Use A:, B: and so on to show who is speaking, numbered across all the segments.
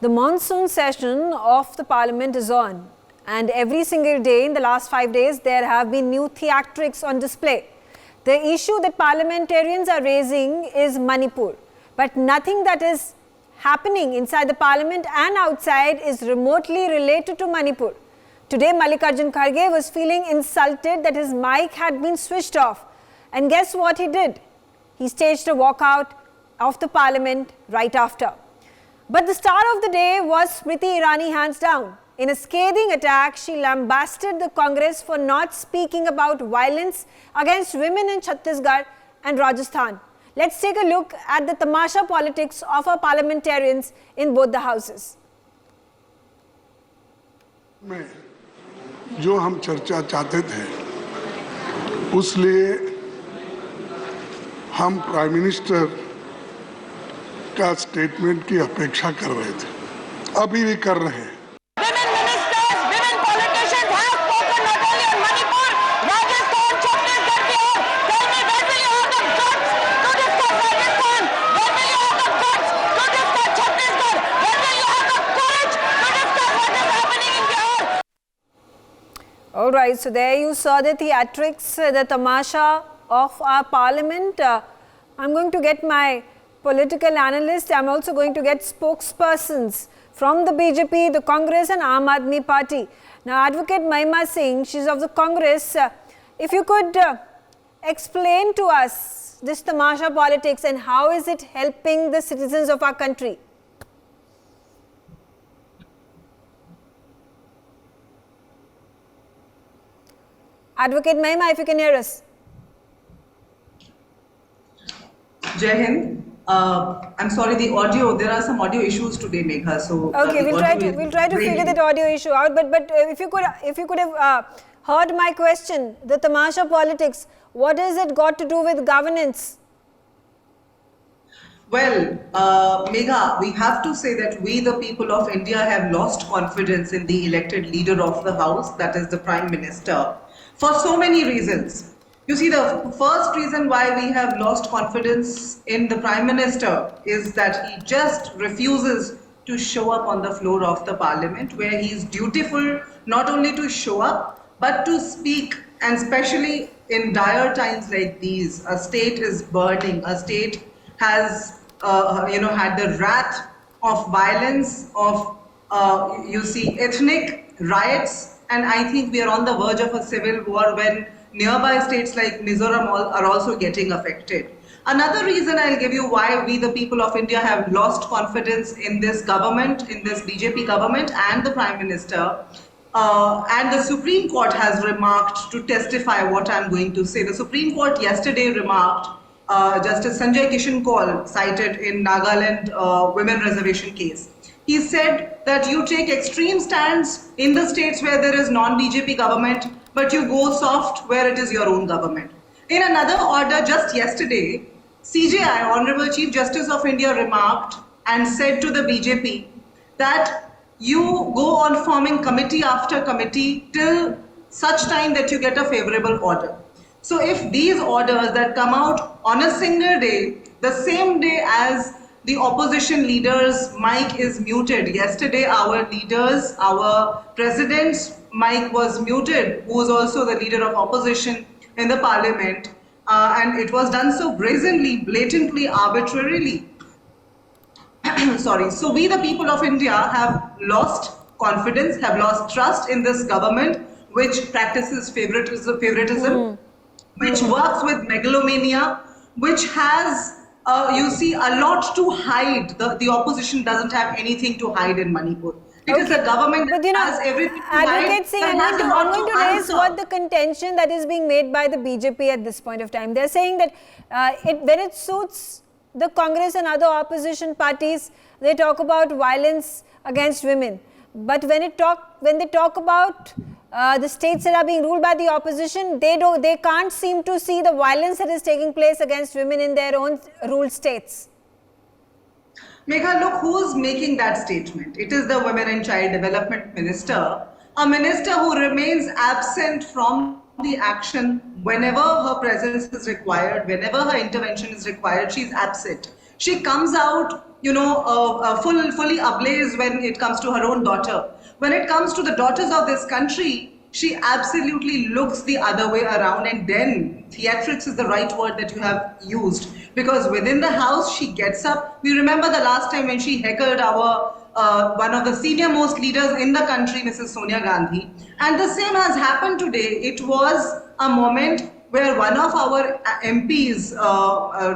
A: The monsoon session of the parliament is on, and every single day in the last 5 days there have been new theatrics on display. The issue that parliamentarians are raising is Manipur, but nothing that is happening inside the parliament and outside is remotely related to Manipur. Today Mallikarjun Kharge was feeling insulted that his mic had been switched off, and guess what he did? He staged a walkout of the parliament right after. But the star of the day was Smriti Irani, hands down. In a scathing attack, she lambasted the Congress for not speaking about violence against women in Chhattisgarh and Rajasthan. Let's take a look at the Tamasha politics of our parliamentarians in both the houses.
B: में जो हम चर्चा चाहते थे, उसलिए हम prime minister का statement की अपेक्षा कर रहे थे, अभी भी कर रहे हैं।
C: Women ministers, women politicians have spoken not only on Manipur, Rajasthan, Chhattisgarh ki aur. Tell me, when will you have the guts to discuss Rajasthan? When will you have the guts to discuss Chhattisgarh? When will you have the courage to discuss what is happening in Bihar?
A: All right, so there you saw the theatrics, the tamasha of our parliament. I'm going to get my political analyst. I'm also going to get spokespersons from the BJP, the Congress and Aam Aadmi Party. Now, Advocate Mahima Singh, she's of the Congress. If you could explain to us this tamasha politics and how is it helping the citizens of our country? Advocate Mahima, if you can hear us.
D: Jai Hind. I'm sorry, the audio, there are some audio issues today, Megha. So
A: okay, we'll try to figure that audio issue out. But if you could have heard my question, the tamasha politics, what has it got to do with governance?
D: Well, Megha, we have to say that we, the people of India, have lost confidence in the elected leader of the house, that is the Prime Minister, for so many reasons. You see, the first reason why we have lost confidence in the Prime Minister is that he just refuses to show up on the floor of the Parliament, where he is dutiful not only to show up, but to speak. And especially in dire times like these, a state is burning, a state has had the wrath of violence, of ethnic riots, and I think we are on the verge of a civil war when nearby states like Mizoram are also getting affected. Another reason I'll give you why we, the people of India, have lost confidence in this government, in this BJP government and the Prime Minister, and the Supreme Court has remarked to testify what I'm going to say. The Supreme Court yesterday remarked, Justice Sanjay Kishan Kaul cited in Nagaland women reservation case. He said that you take extreme stands in the states where there is non-BJP government, but you go soft where it is your own government. In another order just yesterday, CJI, Honorable Chief Justice of India, remarked and said to the BJP that you go on forming committee after committee till such time that you get a favorable order. So if these orders that come out on a single day, the same day as the opposition leader's mic is muted. Yesterday, our leaders, our president's mic was muted, who was also the leader of opposition in the parliament, and it was done so brazenly, blatantly, arbitrarily. Sorry. So we, the people of India, have lost confidence, have lost trust in this government, which practices favoritism, which works with megalomania, which has a lot to hide. The opposition doesn't have anything to hide in Manipur. It is a government that has everything to hide.
A: Advocate Singh, I'm going to raise what the contention that is being made by the BJP at this point of time. They're saying that when it suits the Congress and other opposition parties, they talk about violence against women. But when they talk about the states that are being ruled by the opposition, they can't seem to see the violence that is taking place against women in their own ruled states.
D: Megha, look who's making that statement. It is the Women and Child Development Minister, a minister who remains absent from the action whenever her presence is required, whenever her intervention is required. She's absent. She comes out fully ablaze when it comes to her own daughter. When it comes to the daughters of this country, she absolutely looks the other way around, and then theatrics is the right word that you have used, because within the house she gets up. We remember the last time when she heckled our one of the senior most leaders in the country, Mrs. Sonia Gandhi, and the same has happened today. It was a moment where one of our MPs,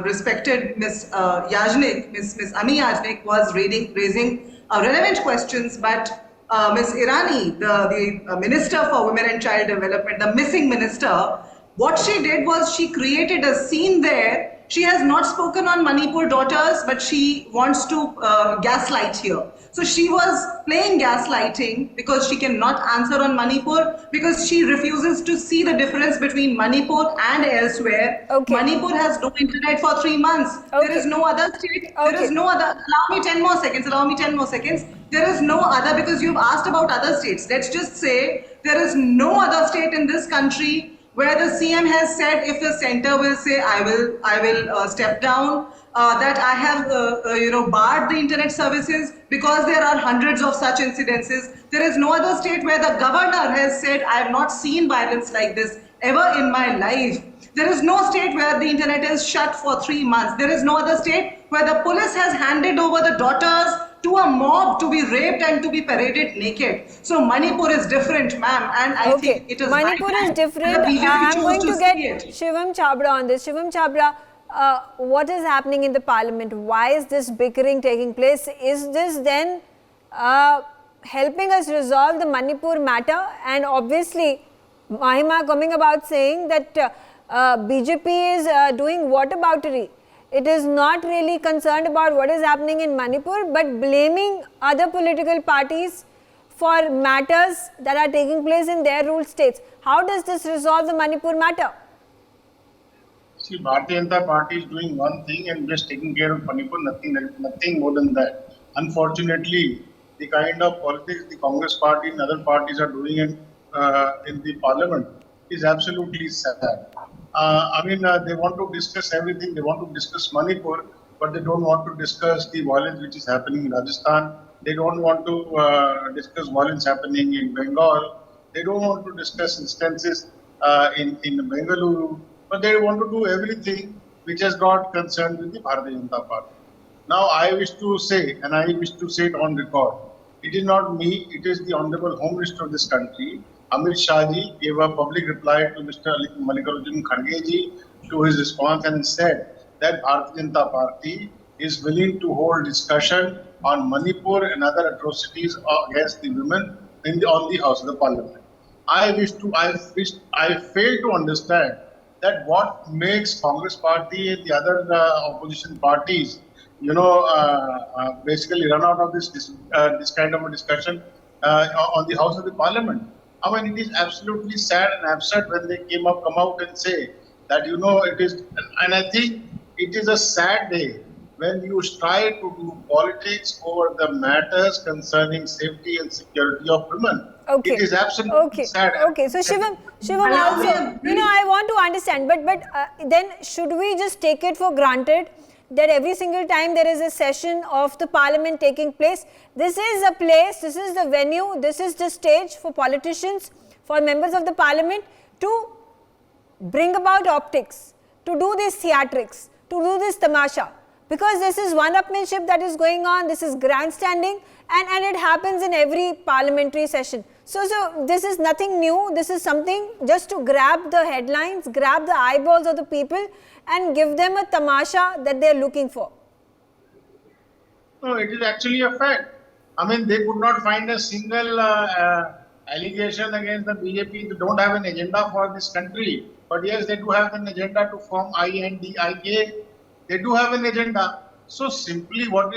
D: respected Miss Miss Ami Yajnik, was raising relevant questions, but Miss Irani, the Minister for Women and Child Development, the missing minister, what she did was she created a scene there. She has not spoken on Manipur daughters, but she wants to gaslight here. So she was playing gaslighting because she cannot answer on Manipur, because she refuses to see the difference between Manipur and elsewhere.
A: Okay.
D: Manipur has no internet for 3 months.
A: Okay.
D: There is no other state.
A: Okay.
D: There is no other. Allow me 10 more seconds. Allow me 10 more seconds. There is no other, because you've asked about other states. Let's just say there is no other state in this country where the CM has said, if the center will say, I will step down, that I have barred the internet services, because there are hundreds of such incidences. There is no other state where the governor has said, I have not seen violence like this ever in my life. There is no state where the internet is shut for 3 months. There is no other state where the police has handed over the daughters to a mob to be raped and to be paraded naked. So Manipur is different, ma'am, and I think it is
A: Manipur is different. I'm going to get Shivam Chhabra on this. Shivam Chhabra, what is happening in the parliament? Why is this bickering taking place? Is this then helping us resolve the Manipur matter? And obviously, Mahima coming about saying that BJP is doing whataboutery. It is not really concerned about what is happening in Manipur, but blaming other political parties for matters that are taking place in their ruled states. How does this resolve the Manipur matter?
E: See, Bharatiya Janata Party is doing one thing and just taking care of Manipur, nothing more than that. Unfortunately, the kind of politics the Congress party and other parties are doing in the parliament is absolutely sad. They want to discuss everything. They want to discuss Manipur, but they don't want to discuss the violence which is happening in Rajasthan. They don't want to discuss violence happening in Bengal. They don't want to discuss instances in Bengaluru, but they want to do everything which has got concerned with the Bharatiya Janata Party. Now, I wish to say, and I wish to say it on record, it is not me, it is the Honorable Home Minister of this country, Amit Shah ji, gave a public reply to Mr. Mallikarjun Kharge ji to his response and said that Bharatiya Janata Party is willing to hold discussion on Manipur and other atrocities against the women on the House of the Parliament. I fail to understand that what makes Congress party and the other opposition parties, basically run out of this kind of a discussion on the House of the Parliament. I mean, it is absolutely sad and absurd when they come out and say that, it is, and I think it is a sad day when you try to do politics over the matters concerning safety and security of women.
A: Okay.
E: It is absolutely sad.
A: Okay. So Shivam also, I want to understand, but then should we just take it for granted that every single time there is a session of the parliament taking place, this is a place, this is the venue, this is the stage for politicians, for members of the parliament to bring about optics, to do this theatrics, to do this tamasha, because this is one-upmanship that is going on, this is grandstanding, and it happens in every parliamentary session. So this is nothing new, this is something just to grab the headlines, grab the eyeballs of the people and give them a tamasha that they are looking for.
E: No, it is actually a fact. I mean, they could not find a single allegation against the BJP. They don't have an agenda for this country. But yes, they do have an agenda to form INDIK. They do have an agenda. So simply what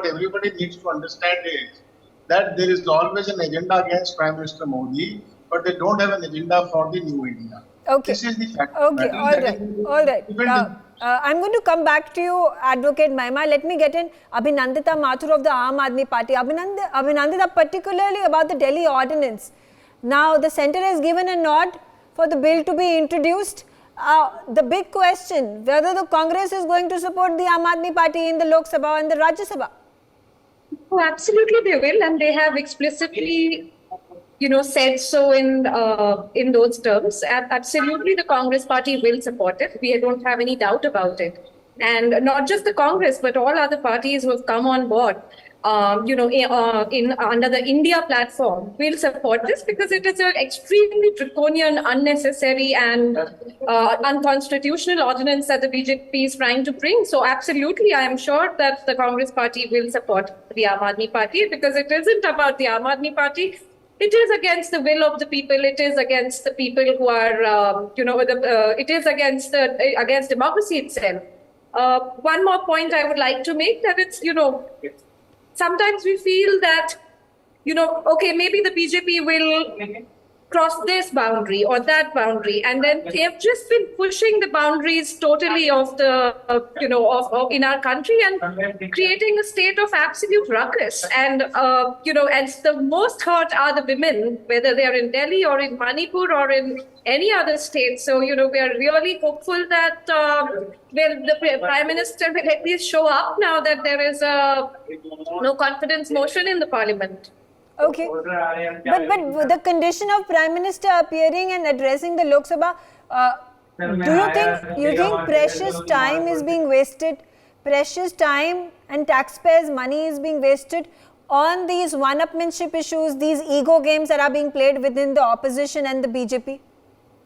E: everybody needs to understand is that there is always an agenda against Prime Minister Modi, but they don't have an agenda for the new India.
A: Okay.
E: This is the fact.
A: Okay, all right. I'm going to come back to you, Advocate Mahima. Let me get in Abhinandita Mathur of the Aam Aadmi Party. Abhinandita, particularly about the Delhi ordinance. Now, the centre has given a nod for the bill to be introduced. the big question, whether the Congress is going to support the Aam Aadmi Party in the Lok Sabha and the Rajya Sabha.
F: Oh, absolutely they will, and they have explicitly, said so in those terms. Absolutely, the Congress Party will support it. We don't have any doubt about it. And not just the Congress, but all other parties who have come on board, under the India platform, will support this because it is an extremely draconian, unnecessary, and unconstitutional ordinance that the BJP is trying to bring. So, absolutely, I am sure that the Congress Party will support the Aam Aadmi Party because it isn't about the Aam Aadmi Party. It is against the will of the people. It is against the people who are, it is against democracy itself. One more point I would like to make, that it's, sometimes we feel that, okay, maybe the BJP will cross this boundary or that boundary, and then they have just been pushing the boundaries totally of the, in our country and creating a state of absolute ruckus. And, and the most hurt are the women, whether they are in Delhi or in Manipur or in any other state. So, we are really hopeful that the Prime Minister will at least show up now that there is a no confidence motion in the Parliament.
A: Okay, but the condition of Prime Minister appearing and addressing the Lok Sabha, do you think precious time is being wasted, precious time and taxpayers' money is being wasted on these one-upmanship issues, these ego games that are being played within the opposition and the BJP?
F: I'll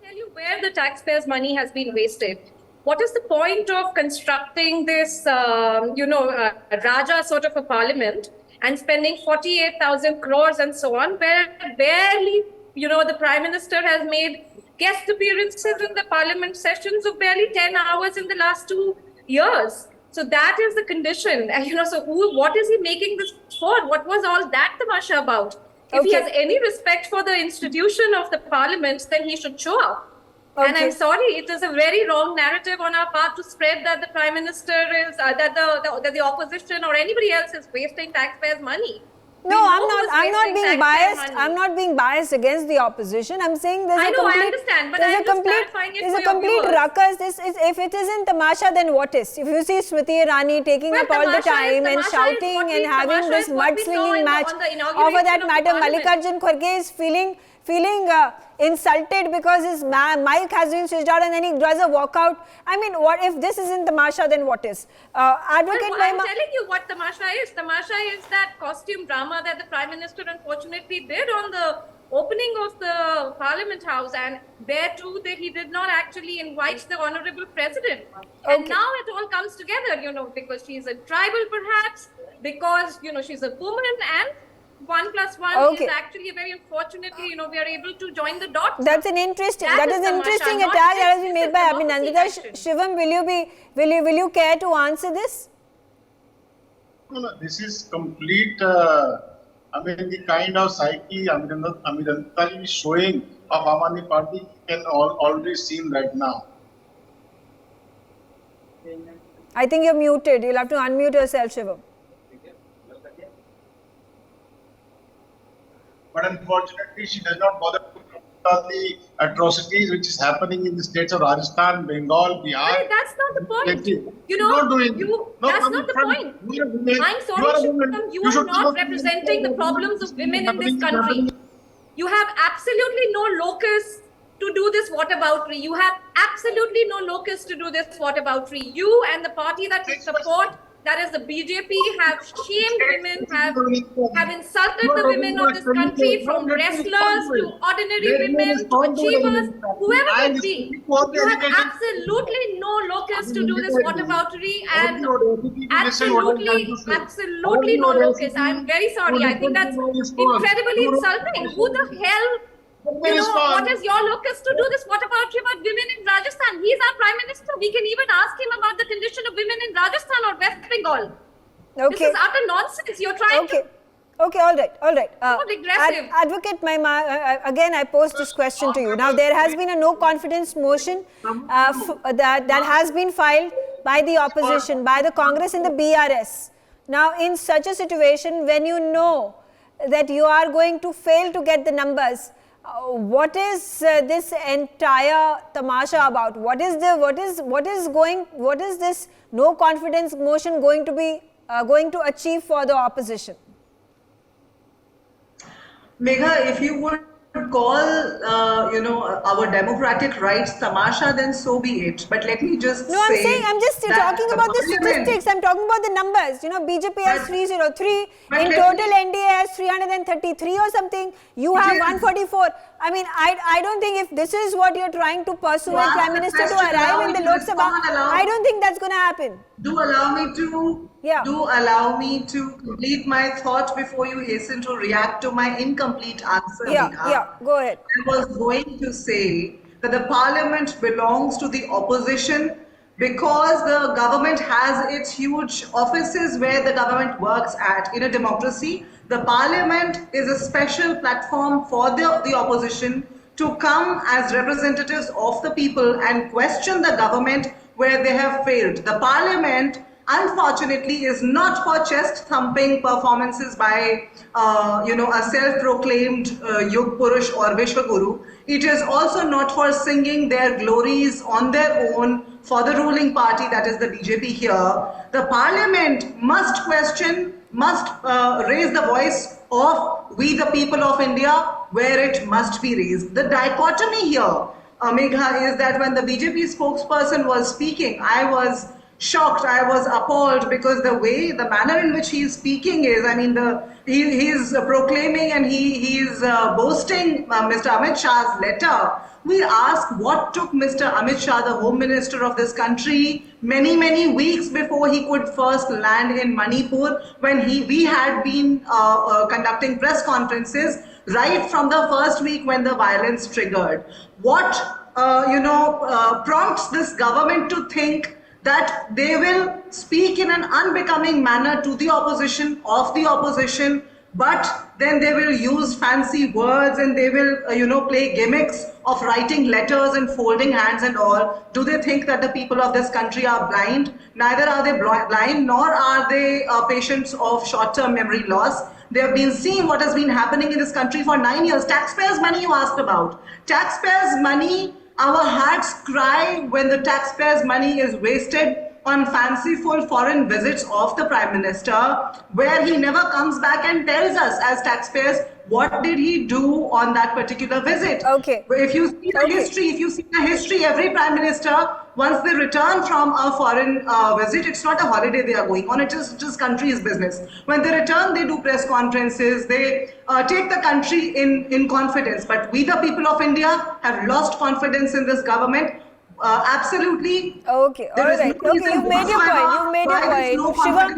F: tell you where the taxpayers' money has been wasted. What is the point of constructing this, Raja sort of a parliament and spending 48,000 crores and so on, where barely, the Prime Minister has made guest appearances in the Parliament sessions of barely 10 hours in the last 2 years. So that is the condition. So what is he making this for? What was all that Tamasha about? If he has any respect for the institution of the Parliament, then he should show up. Okay. And I'm sorry, it is a very wrong narrative on our part to spread that the Prime Minister is, that the opposition or anybody else is wasting taxpayers' money.
A: No, I'm not being biased. I'm not being biased against the opposition. I'm saying there's a complete ruckus. If it isn't Tamasha, then what is? If you see Smriti Irani taking up all the time and shouting and having this mudslinging match, over that matter, Mallikarjun Kharge is feeling insulted because his mic has been switched out and then he does a walkout. I mean, what if this isn't Tamasha, then what is?
F: I'm telling you what Tamasha is. Tamasha is that costume drama that the Prime Minister unfortunately did on the opening of the Parliament House, and there too that he did not actually invite the Honourable President. Okay. And now it all comes together, because she's a tribal perhaps, because, she's a woman, and 1 + 1 is actually very unfortunately, we are able to join the dots.
A: That is an interesting attack that has been made by Abhinandita. Shivam, will you care to answer this?
E: No, this is complete, the kind of psyche Abhinandita is showing of Aam Aadmi Party, you can already seen right now.
A: I think you're muted. You'll have to unmute yourself, Shivam.
E: But unfortunately, she does not bother to talk the atrocities which is happening in the states of Rajasthan, Bengal, Bihar.
F: But that's not the point. That's not the point. I'm sorry, Shivam, you are not representing the problems of women in this country. You have absolutely no locus to do this whataboutery. You have absolutely no locus to do this whataboutery. You and the party that you support, that is the BJP, have shamed women, have insulted the women of this country, from wrestlers to ordinary women to achievers, whoever it be. You have absolutely no locus to do this whataboutery, and absolutely no locus. I'm very sorry. I think that's incredibly insulting. Who the hell? What is your locus to do this? What about women in Rajasthan? He's our Prime Minister. We can even ask him about the condition of women in Rajasthan or West Bengal. Okay. This is utter nonsense. You're trying to...
A: Okay, all right.
F: Regressive.
A: Advocate Mahima, again I pose this question to you. Now there has been a no confidence motion that has been filed by the opposition, by the Congress and the BRS. Now in such a situation, when you know that you are going to fail to get the numbers, what is this entire tamasha about? What is this no confidence motion going to achieve for the opposition?
D: Megha, if you would call, our democratic rights tamasha, then so be it. But let me just say...
A: No, I'm just talking about the statistics. I'm talking about the numbers. BJP has 303. In total, NDA has 333 or something. You have 144. I mean, I don't think if this is what you're trying to persuade Prime Minister to arrive in the Lok Sabha, I don't think that's going to happen.
D: Do allow me to complete my thought before you hasten to react to my incomplete answer.
A: Yeah, go ahead.
D: I was going to say that the parliament belongs to the opposition because the government has its huge offices where the government works at. In a democracy, the parliament is a special platform for the opposition to come as representatives of the people and question the government where they have failed. The parliament, unfortunately, is not for chest-thumping performances by, a self-proclaimed Yug Purush or Vishwaguru. It is also not for singing their glories on their own for the ruling party, that is the BJP here. The parliament must question, must raise the voice of we the people of India where it must be raised. The dichotomy here, Megha, is that when the BJP spokesperson was speaking, I was shocked, I was appalled because the manner in which he is speaking is, I mean, he is proclaiming and he is boasting Mr. Amit Shah's letter. We ask what took Mr. Amit Shah, the Home Minister of this country, many weeks before he could first land in Manipur, when we had been conducting press conferences right from the first week when the violence triggered. What prompts this government to think that they will speak in an unbecoming manner to the opposition, of the opposition, but then they will use fancy words and they will, play gimmicks of writing letters and folding hands and all. Do they think that the people of this country are blind? Neither are they blind, nor are they patients of short-term memory loss. They have been seeing what has been happening in this country for 9 years. Taxpayers' money you asked about. Taxpayers' money, our hearts cry when the taxpayers' money is wasted on fanciful foreign visits of the Prime Minister, where he never comes back and tells us as taxpayers what did he do on that particular visit.
A: Okay.
D: If you see the history, every Prime Minister, once they return from a foreign visit, it's not a holiday they are going on, it's just country's business. When they return, they do press conferences, they take the country in confidence. But we, the people of India, have lost confidence in this government. Absolutely.
A: Okay, all right. Okay, you've made your point.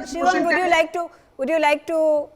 A: Shivam, would you like to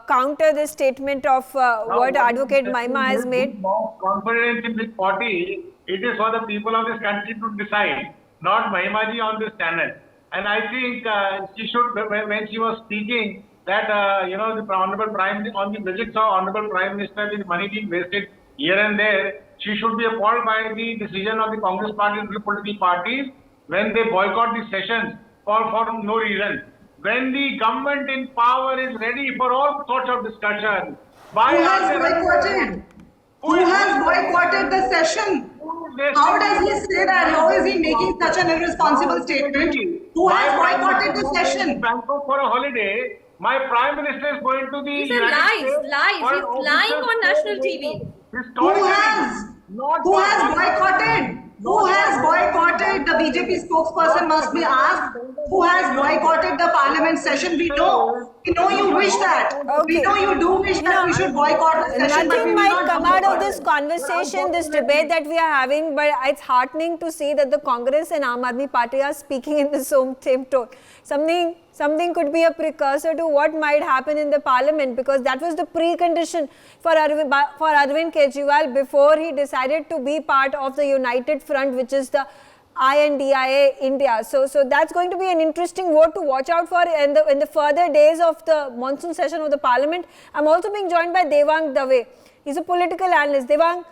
A: counter this statement of what Advocate Maima has made?
G: Confidence in this party, it is for the people of this country to decide, not Mahimaji on this channel. And I think she should, when she was speaking, that the Honorable Prime, on the visits of Honorable Prime Minister, the money being wasted here and there, she should be appalled by the decision of the Congress party and the political parties when they boycott the sessions for no reason. When the government in power is ready for all sorts of discussion.
D: Who has boycotted? Who has boycotted the session? How does he say that? How is he making such an irresponsible statement? Who has boycotted the session?
G: Bangkok for a holiday. My Prime Minister is going to the
F: These are lies. He's lying on national TV.
D: Who has boycotted? Who has boycotted? The BJP spokesperson must be asked. Who has boycotted the parliament session? We know you wish that.
A: Okay.
D: We know you do wish that we should boycott the session.
A: Nothing might come out of this conversation, this debate that we are having, but it's heartening to see that the Congress and Aam Aadmi Party are speaking in the same tone. Something could be a precursor to what might happen in the parliament, because that was the precondition for Arvind Kejriwal before he decided to be part of the United Front, which is the INDIA India. So that's going to be an interesting vote to watch out for in the further days of the monsoon session of the parliament. I'm also being joined by Devang Dave. He's a political analyst. Devang,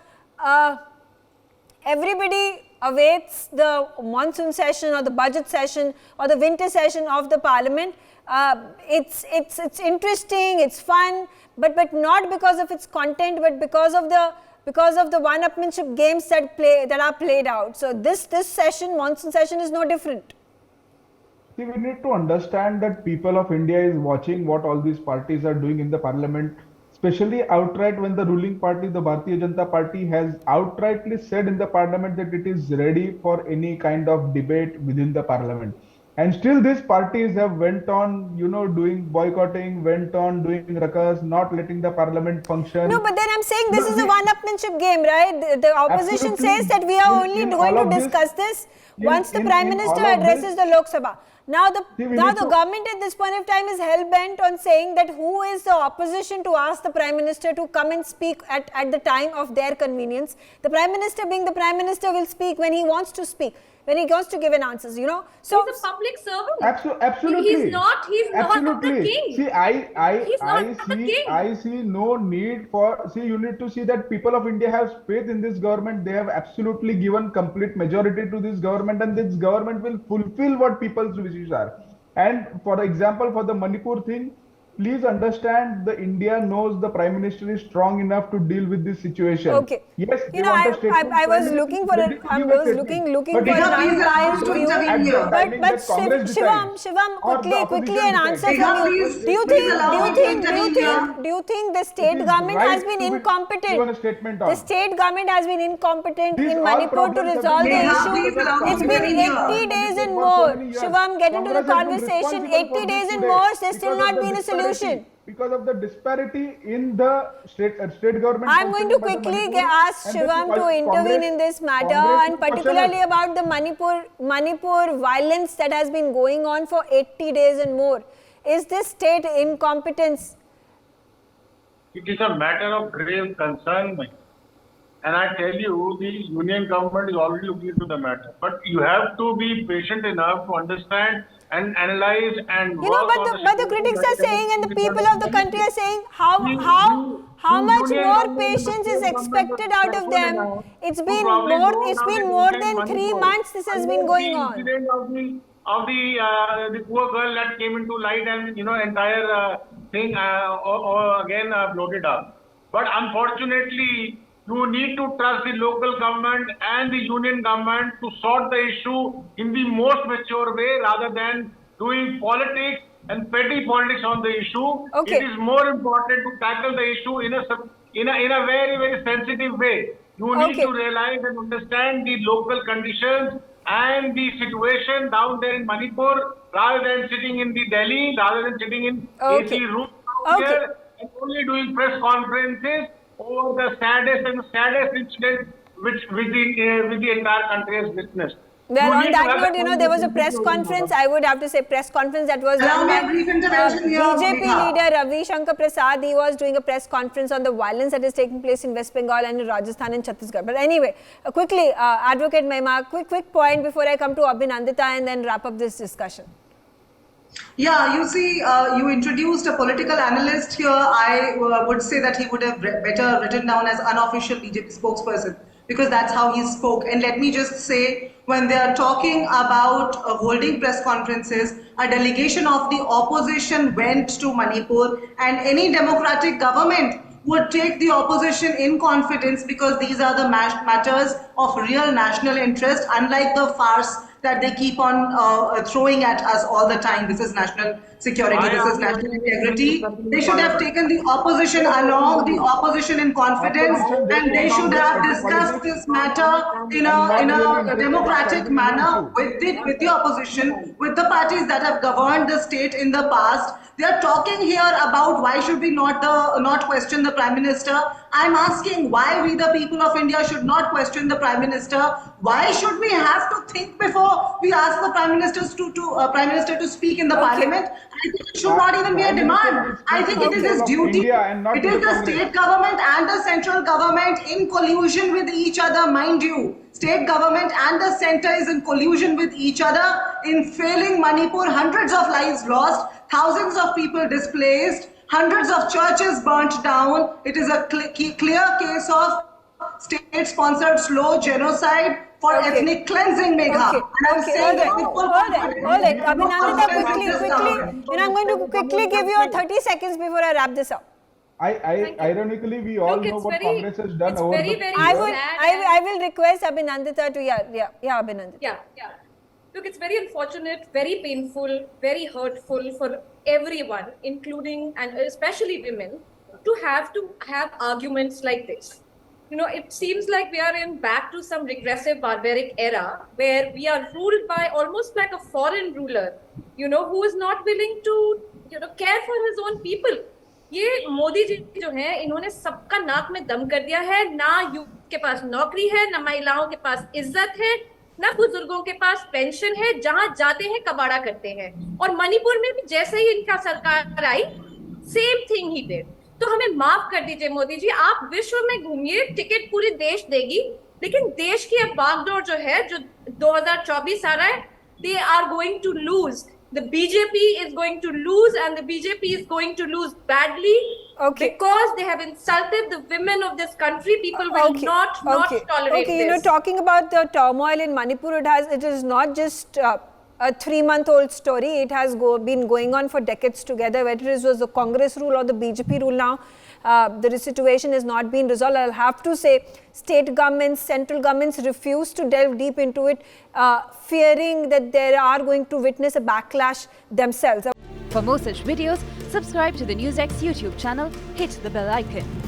A: everybody awaits the monsoon session or the budget session or the winter session of the parliament. It's interesting, it's fun, but not because of its content, but because of the because of the one-upmanship games that are played out. So this session, monsoon session, is no different.
H: See, we need to understand that people of India is watching what all these parties are doing in the parliament, especially outright when the ruling party, the Bharatiya Janata Party, has outrightly said in the parliament that it is ready for any kind of debate within the parliament. And still these parties have went on, doing boycotting, went on doing ruckus, not letting the parliament function.
A: No, but then I'm saying this is a one-upmanship game, right? The opposition says that we are only going to discuss this once the Prime Minister addresses the Lok Sabha. Now the government at this point of time is hell-bent on saying that who is the opposition to ask the Prime Minister to come and speak at the time of their convenience. The Prime Minister, being the Prime Minister, will speak when he wants to speak, when he wants to give an answers, So
F: he's a public servant.
H: Absolutely.
F: He's not the king.
H: See, I see no need for, you need to see that people of India have faith in this government. They have absolutely given complete majority to this government, and this government will fulfill what people's wishes are. And for example, for the Manipur thing, please understand the India knows the Prime Minister is strong enough to deal with this situation.
A: Okay.
H: Yes,
A: I was looking for an unbiased view. But Shivam, quickly an answer from you. Do you think the state government has been incompetent? The state government has been incompetent in Manipur to resolve the issue. It's been 80 days and more. Shivam, get into the conversation. 80 days and more, there's still not been a solution.
H: Because of the disparity in the state government.
A: I'm going to quickly ask Shivam to intervene in this matter, and particularly about the Manipur violence that has been going on for 80 days and more. Is this state incompetence?
G: It is a matter of grave concern, and I tell you, the union government is already looking into the matter. But you have to be patient enough to understand and analyze and
A: but the critics are saying, and the people of the country are saying, how much more patience is expected out of them? It's been more than 3 months this has been going on.
G: Of the poor girl that came into light, and entire thing again bloated up. But unfortunately, you need to trust the local government and the union government to sort the issue in the most mature way, rather than doing politics and petty politics on the issue.
A: Okay.
G: It is more important to tackle the issue in a very, very sensitive way. You need to realize and understand the local conditions and the situation down there in Manipur, rather than sitting in the Delhi, rather than sitting in AC rooms here and only doing press conferences over the saddest incident which the entire country has witnessed.
A: Well, on that note, there was a press conference, I would have to say press conference that was done by BJP leader Ravi Shankar Prasad. He was doing a press conference on the violence that is taking place in West Bengal and in Rajasthan and Chhattisgarh. But anyway, quickly, Advocate Mahima, quick point before I come to Abhinandita and then wrap up this discussion.
D: Yeah, you see, you introduced a political analyst here. I would say that he would have better written down as unofficial BJP spokesperson, because that's how he spoke. And let me just say, when they are talking about holding press conferences, a delegation of the opposition went to Manipur, and any democratic government would take the opposition in confidence, because these are the matters of real national interest, unlike the farce that they keep on throwing at us all the time. This is national security, this is national integrity. They should have taken the opposition along, the opposition in confidence, and they should have discussed this matter in a democratic manner with the opposition, with the parties that have governed the state in the past. They are talking here about why should we not question the Prime Minister. I'm asking why we, the people of India, should not question the Prime Minister. Why should we have to think before we ask the Prime Minister to speak in the Parliament? I think it should not even be a demand. I think it is his duty. It is the state government and the central government in collusion with each other, mind you. State government and the center is in collusion with each other in failing Manipur. Hundreds of lives lost, thousands of people displaced, hundreds of churches burnt down. It is a clear case of state-sponsored slow genocide for ethnic cleansing, Megha.
A: Hold it. Abhinandita, quickly. I'm going to quickly give you 30 seconds before I wrap this up.
H: Ironically, we all
F: Look,
H: know
F: it's
H: what
F: very-
H: Congress has done
F: it's
H: over
F: very,
H: the
F: very
H: period.
F: sad.
A: I will request Abhinandita to, Abhinandita.
F: Yeah. Look, it's very unfortunate, very painful, very hurtful for everyone, including and especially women, to have arguments like this. You know, it seems like we are back to some regressive barbaric era where we are ruled by almost like a foreign ruler, who is not willing to, care for his own people. ये मोदी जी जो है, इन्होंने सबका नाक में दम कर दिया है। ना युवक के पास नौकरी है, ना महिलाओं के पास इज्जत है, ना बुजुर्गों के पास पेंशन है, जहां जाते हैं कबाड़ा करते हैं। और मणिपुर में भी जैसे ही इनका सरकार आई, सेम थिंग ही डिड। तो हमें माफ कर दीजिए मोदी जी, आप विश्व में घूमिए, टिकट पूरी देश देगी, लेकिन देश की अब बागडोर जो है, जो 2024 आ रहा है, they are going to lose. The BJP is going to lose, and the BJP is going to lose badly, because they have insulted the women of this country. People will not tolerate this.
A: Talking about the turmoil in Manipur, it is not just a 3-month-old story. It has been going on for decades together, whether it was the Congress rule or the BJP rule now. The situation has not been resolved. I'll have to say, state governments, central governments refuse to delve deep into it, fearing that they are going to witness a backlash themselves.
I: For more such videos, subscribe to the NewsX YouTube channel, hit the bell icon.